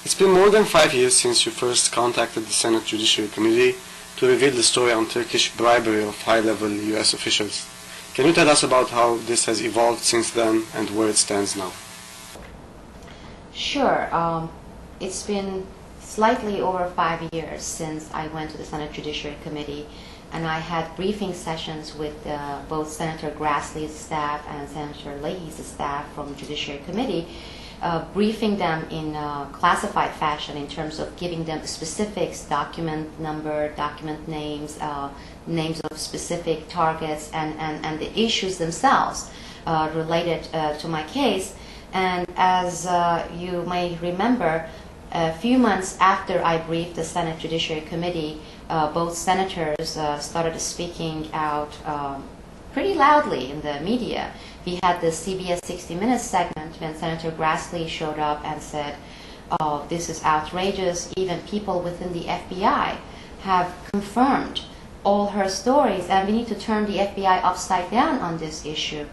It's been more than 5 years since you first contacted the Senate Judiciary Committee to reveal the story on Turkish bribery of high-level U.S. officials. Can you tell us about how this has evolved since then and where it stands now? Sure. It's been slightly over 5 years since I went to the Senate Judiciary Committee, and I had briefing sessions with both Senator Grassley's staff and Senator Leahy's staff from the Judiciary Committee, briefing them in classified fashion in terms of giving them specifics, document number, document names, names of specific targets, and the issues themselves related to my case. And as you may remember, a few months after I briefed the Senate Judiciary Committee, both senators started speaking out pretty loudly in the media. We had the CBS 60 Minutes segment when Senator Grassley showed up and said, "Oh, this is outrageous. Even people within the FBI have confirmed all her stories, and we need to turn the FBI upside down on this issue."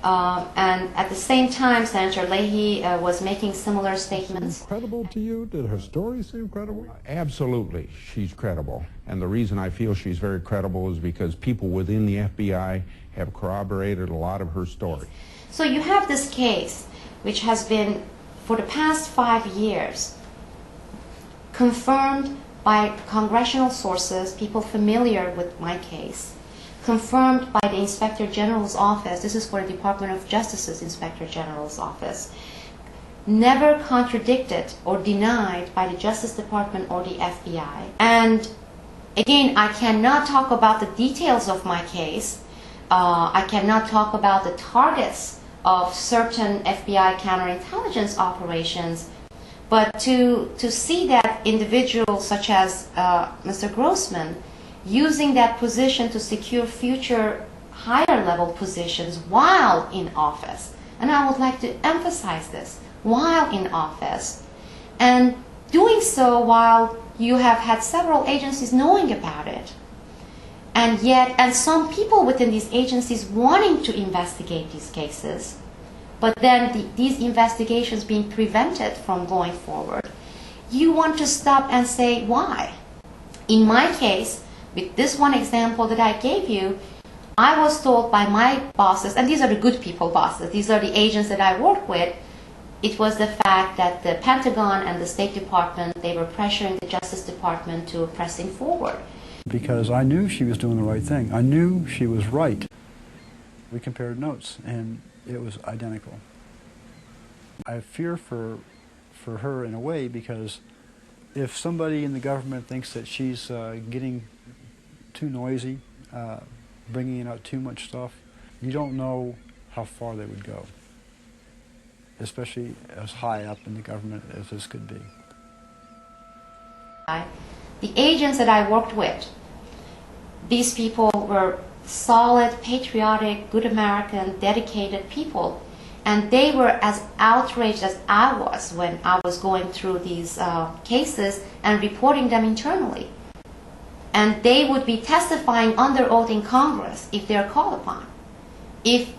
And at the same time, Senator Leahy was making similar statements. Credible to you? Did her story seem credible? Absolutely, she's credible. And the reason I feel she's very credible is because people within the FBI have corroborated a lot of her story. So you have this case, which has been, for the past 5 years, confirmed by congressional sources, people familiar with my case, confirmed by the Inspector General's office. This is for the Department of Justice's Inspector General's office. Never contradicted or denied by the Justice Department or the FBI. And again, I cannot talk about the details of my case. I cannot talk about the targets of certain FBI counterintelligence operations. But to see that individuals such as Mr. Grossman using that position to secure future higher level positions while in office, and I would like to emphasize this, while in office, and doing so while you have had several agencies knowing about it, and yet, and some people within these agencies wanting to investigate these cases, but then these investigations being prevented from going forward. You want to stop and say, why? In my case, with this one example that I gave you, I was told by my bosses, and these are the good people bosses, these are the agents that I work with, it was the fact that the Pentagon and the State Department, they were pressuring the Justice Department to pressing forward. Because I knew she was doing the right thing. I knew she was right. We compared notes, and it was identical. I fear for her in a way, because if somebody in the government thinks that she's getting too noisy, bringing out too much stuff, you don't know how far they would go, especially as high up in the government as this could be. The agents that I worked with, these people were solid, patriotic, good American, dedicated people, and they were as outraged as I was when I was going through these cases and reporting them internally. And they would be testifying under oath in Congress if they're called upon. If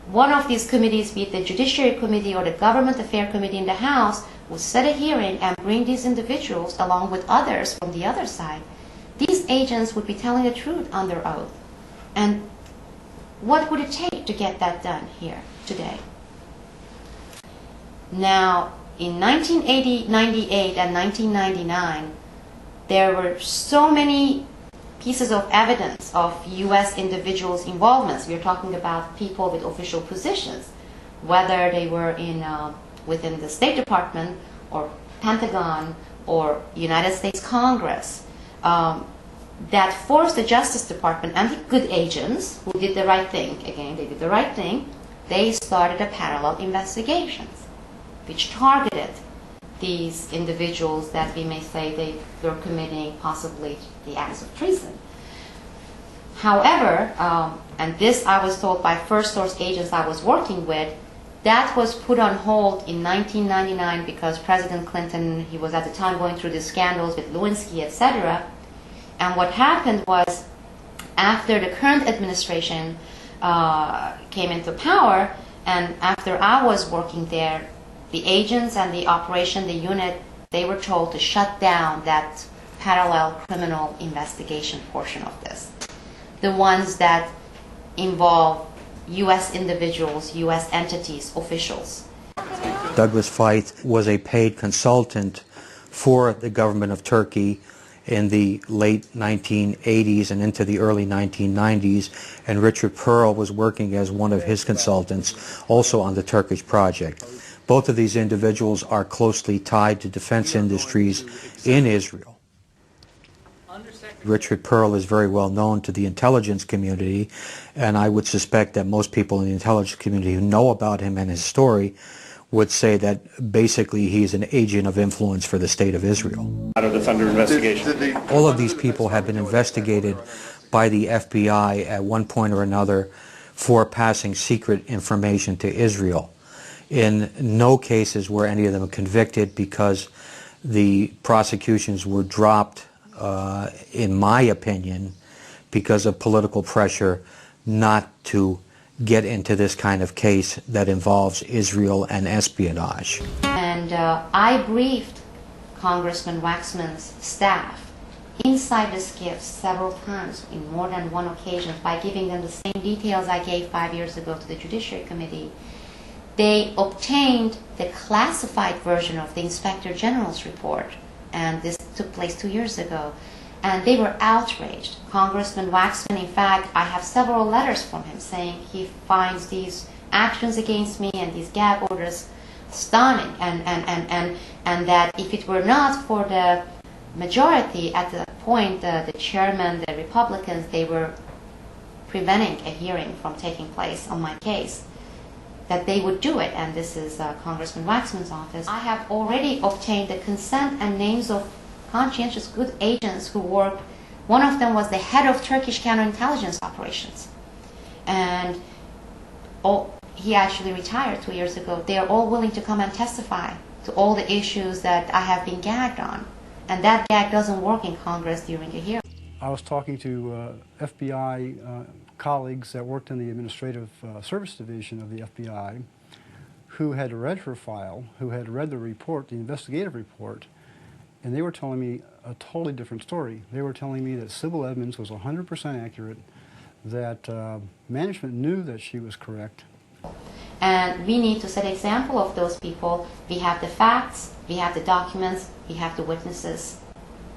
one of these committees, be it the Judiciary Committee or the Government Affairs Committee in the House, would set a hearing and bring these individuals along with others from the other side, these agents would be telling the truth under oath. And what would it take to get that done here today? Now, in 1980, 98, and 1999, there were so many pieces of evidence of U.S. individuals' involvements. We're talking about people with official positions, whether they were within the State Department or Pentagon or United States Congress, that forced the Justice Department and the good agents who did the right thing, again, they did the right thing, they started a parallel investigations which targeted these individuals that we may say they were committing possibly the acts of treason. However, and this I was told by first source agents I was working with, that was put on hold in 1999 because President Clinton, he was at the time going through the scandals with Lewinsky, etc. And what happened was, after the current administration came into power, and after I was working there, the agents and the operation, the unit, they were told to shut down that parallel criminal investigation portion of this. The ones that involve U.S. individuals, U.S. entities, officials. Douglas Feith was a paid consultant for the government of Turkey in the late 1980s and into the early 1990s, and Richard Pearl was working as one of his consultants also on the Turkish project. Both of these individuals are closely tied to defense industries in Israel. Richard Pearl is very well known to the intelligence community, and I would suspect that most people in the intelligence community who know about him and his story would say that basically he's an agent of influence for the state of Israel. Out of the Thunder investigation. All of these people have been investigated by the FBI at one point or another for passing secret information to Israel. In no cases were any of them convicted because the prosecutions were dropped, in my opinion, because of political pressure not to get into this kind of case that involves Israel and espionage. And I briefed Congressman Waxman's staff inside the SCIF several times in more than one occasion by giving them the same details I gave 5 years ago to the Judiciary Committee. They obtained the classified version of the Inspector General's report, and this took place 2 years ago. And they were outraged. Congressman Waxman, in fact, I have several letters from him saying he finds these actions against me and these gag orders stunning, and that if it were not for the majority at the point, the chairman, the Republicans, they were preventing a hearing from taking place on my case, that they would do it. And this is Congressman Waxman's office. I have already obtained the consent and names of conscientious good agents who work. One of them was the head of Turkish counterintelligence operations, and he actually retired 2 years ago. They are all willing to come and testify to all the issues that I have been gagged on, and that gag doesn't work in Congress during a hearing. I was talking to FBI colleagues that worked in the Administrative Service Division of the FBI who had read her file, who had read the report, the investigative report, and they were telling me a totally different story. They were telling me that Sibel Edmonds was 100% accurate, that management knew that she was correct. And we need to set an example of those people. We have the facts, we have the documents, we have the witnesses,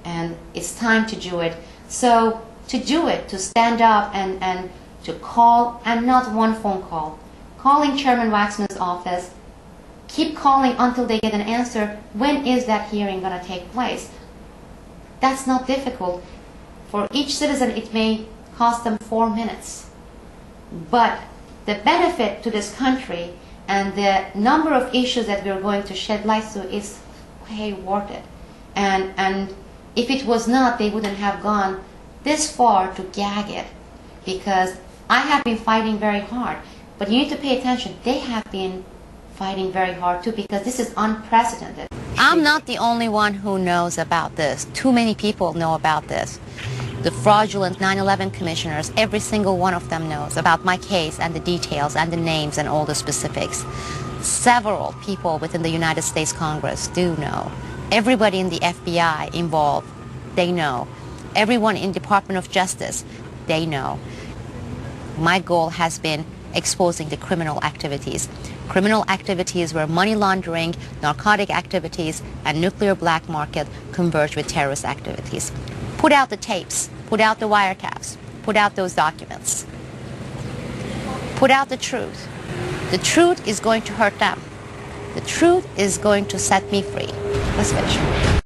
and it's time to do it. So to do it, to stand up and to call, and not one phone call, calling Chairman Waxman's office, keep calling until they get an answer. When is that hearing going to take place? That's not difficult. For each citizen, it may cost them 4 minutes. But the benefit to this country and the number of issues that we're going to shed light to is way worth it. And if it was not, they wouldn't have gone this far to gag it, because I have been fighting very hard. But you need to pay attention. They have been fighting very hard too, because this is unprecedented. I'm not the only one who knows about this. Too many people know about this. The fraudulent 9/11 commissioners, every single one of them knows about my case and the details and the names and all the specifics. Several people within the United States Congress do know. Everybody in the FBI involved, they know. Everyone in Department of Justice, they know. My goal has been exposing the criminal activities. Criminal activities where money laundering, narcotic activities, and nuclear black market converge with terrorist activities. Put out the tapes, put out the wiretaps, put out those documents. Put out the truth. The truth is going to hurt them. The truth is going to set me free. Let's finish.